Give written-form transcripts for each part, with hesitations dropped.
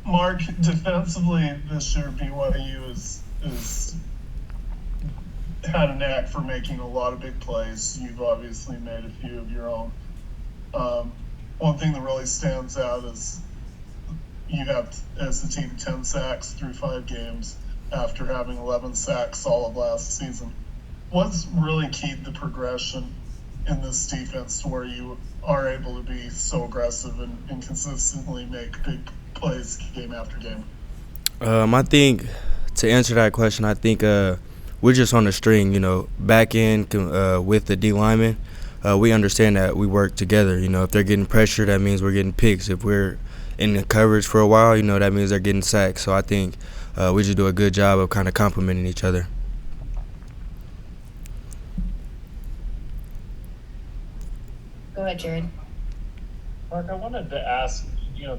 Mark, defensively this year, BYU is had a knack for making a lot of big plays. You've obviously made a few of your own. Um, One thing that really stands out is you have, as the team, 10 sacks through 5 games after having 11 sacks all of last season. What's really keyed the progression in this defense to where you are able to be so aggressive and consistently make big plays game after game? I think to answer that question, I think we're just on the string. Back in with the D linemen, we understand that we work together. If they're getting pressure, that means we're getting picks. If we're in the coverage for a while, that means they're getting sacks. So I think we just do a good job of kind of complementing each other. Go ahead, Jared. Mark, I wanted to ask,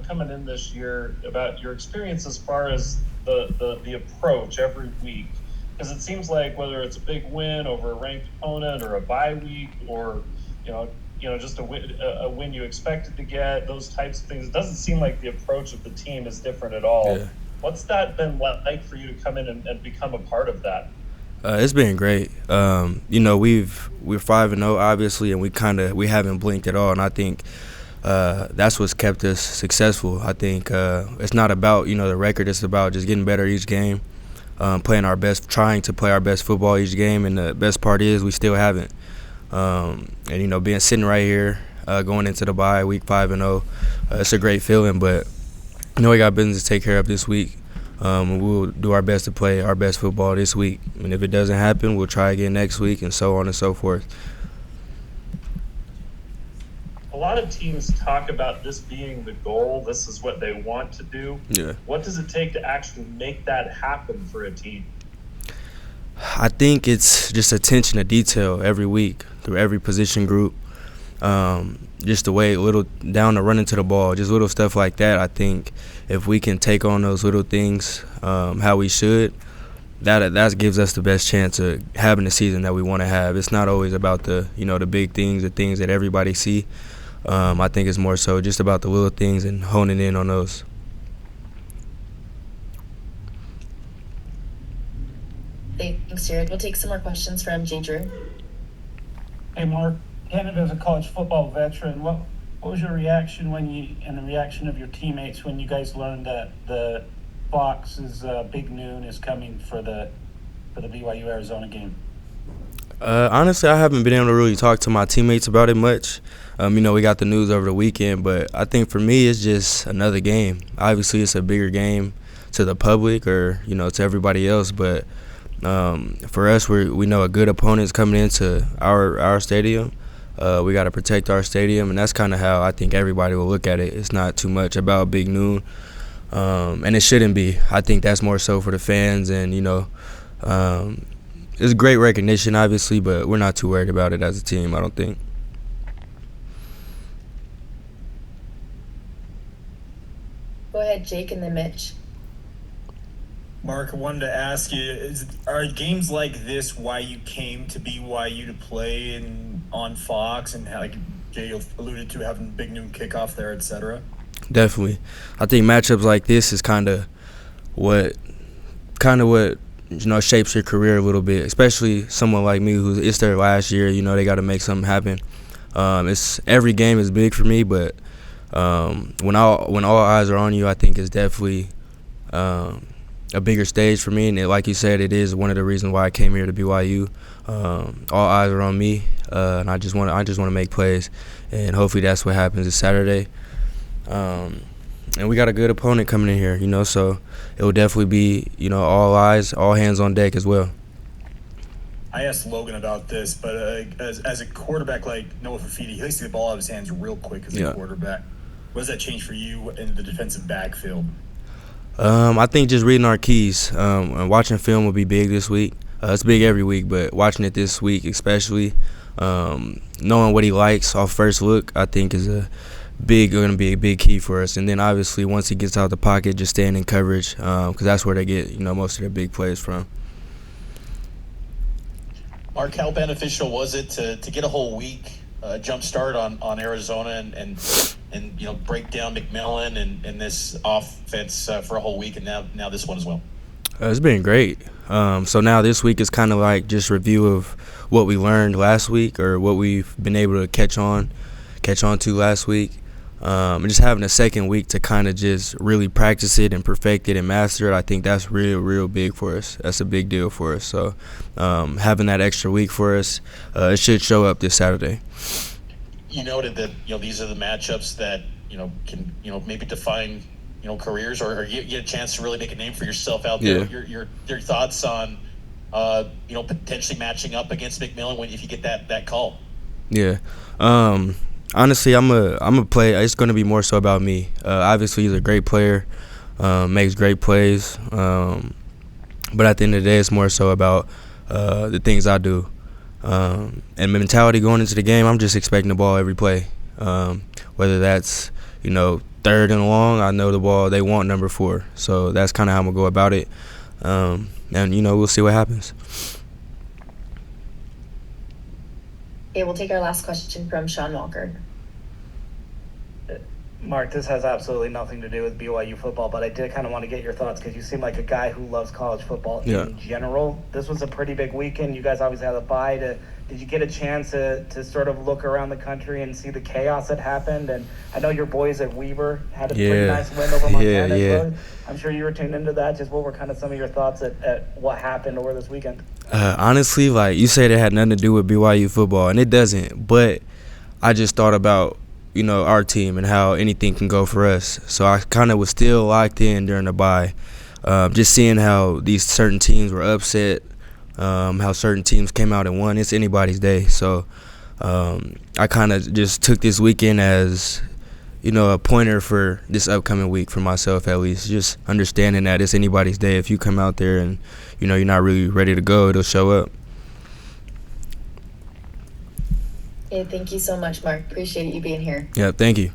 coming in this year about your experience as far as the approach every week, because it seems like whether it's a big win over a ranked opponent or a bye week or just a win you expected to get, those types of things, it doesn't seem like the approach of the team is different at all. Yeah. What's that been like for you to come in and become a part of that? It's been great. We're 5-0 obviously, and we haven't blinked at all. And I think that's what's kept us successful. I think it's not about the record. It's about just getting better each game, trying to play our best football each game. And the best part is we still haven't. And being sitting right here, going into the bye week 5-0, it's a great feeling. But we got business to take care of this week. We'll do our best to play our best football this week. And if it doesn't happen, we'll try again next week, and so on and so forth. A lot of teams talk about this being the goal. This is what they want to do. Yeah. What does it take to actually make that happen for a team? I think it's just attention to detail every week through every position group. Just the way little down to running to the ball, just little stuff like that. I think if we can take on those little things how we should, that gives us the best chance of having the season that we want to have. It's not always about the big things, the things that everybody see. I think it's more so just about the little things and honing in on those. Thanks, Jared. We'll take some more questions from Jay Drew. Hey, Mark. Canada's a college football veteran. What was your reaction and the reaction of your teammates when you guys learned that the Fox's Big Noon is coming for the BYU Arizona game? Honestly, I haven't been able to really talk to my teammates about it much. We got the news over the weekend, but I think for me it's just another game. Obviously, it's a bigger game to the public or to everybody else, but for us, we know a good opponent's coming into our stadium. We got to protect our stadium, and that's kind of how I think everybody will look at it. It's not too much about Big Noon, and it shouldn't be. I think that's more so for the fans, and it's great recognition, obviously, but we're not too worried about it as a team, I don't think. Go ahead, Jake, and then Mitch. Mark, I wanted to ask you, are games like this why you came to BYU to play on Fox and like Jay alluded to having Big Noon kickoff there, etc.? Definitely. I think matchups like this is kind of what shapes your career a little bit, especially someone like me it's their last year. They got to make something happen. It's every game is big for me, but when all eyes are on you, I think it's definitely a bigger stage for me. And like you said, it is one of the reasons why I came here to BYU. All eyes are on me, and I just want to make plays, and hopefully that's what happens this Saturday. And we got a good opponent coming in here, so it will definitely be, all eyes, all hands on deck as well. I asked Logan about this, but as a quarterback like Noah Fafiti, he likes to get the ball out of his hands real quick as a quarterback. What does that change for you in the defensive backfield? I think just reading our keys and watching film will be big this week. It's big every week, but watching it this week especially, knowing what he likes off first look, I think is going to be a big key for us. And then obviously once he gets out the pocket, just staying in coverage because that's where they get most of their big plays from. Mark, how beneficial was it to get a whole week jump start on Arizona and and break down McMillan and this offense for a whole week, and now this one as well? It's been great. So now this week is kind of like just review of what we learned last week or what we've been able to catch on to last week. And just having a second week to kind of just really practice it and perfect it and master it, I think that's real big for us. That's a big deal for us. So having that extra week for us, it should show up this Saturday. You noted that these are the matchups that can maybe define careers or get a chance to really make a name for yourself out there. Yeah. Your thoughts on potentially matching up against McMillan if you get that call? Yeah. Honestly, I'm a play. It's going to be more so about me. Obviously, he's a great player, makes great plays. But at the end of the day, it's more so about the things I do. And mentality going into the game, I'm just expecting the ball every play. Whether that's, third and long, I know the ball, they want number 4. So that's kind of how I'm going to go about it. And, we'll see what happens. Okay, we'll take our last question from Sean Walker. Mark, this has absolutely nothing to do with BYU football, but I did kind of want to get your thoughts because you seem like a guy who loves college football in general. This was a pretty big weekend. You guys obviously had a bye. Did you get a chance to sort of look around the country and see the chaos that happened? And I know your boys at Weber had a pretty nice win over Montana. Yeah. I'm sure you were tuned into that. Just what were kind of some of your thoughts at what happened over this weekend? Honestly, like you said, it had nothing to do with BYU football, and it doesn't. But I just thought about, our team and how anything can go for us. So I kind of was still locked in during the bye, just seeing how these certain teams were upset, how certain teams came out and won. It's anybody's day. So I kind of just took this weekend as, a pointer for this upcoming week for myself at least. Just understanding that it's anybody's day. If you come out there and, you're not really ready to go, it'll show up. Okay, thank you so much, Mark. Appreciate you being here. Yeah, thank you.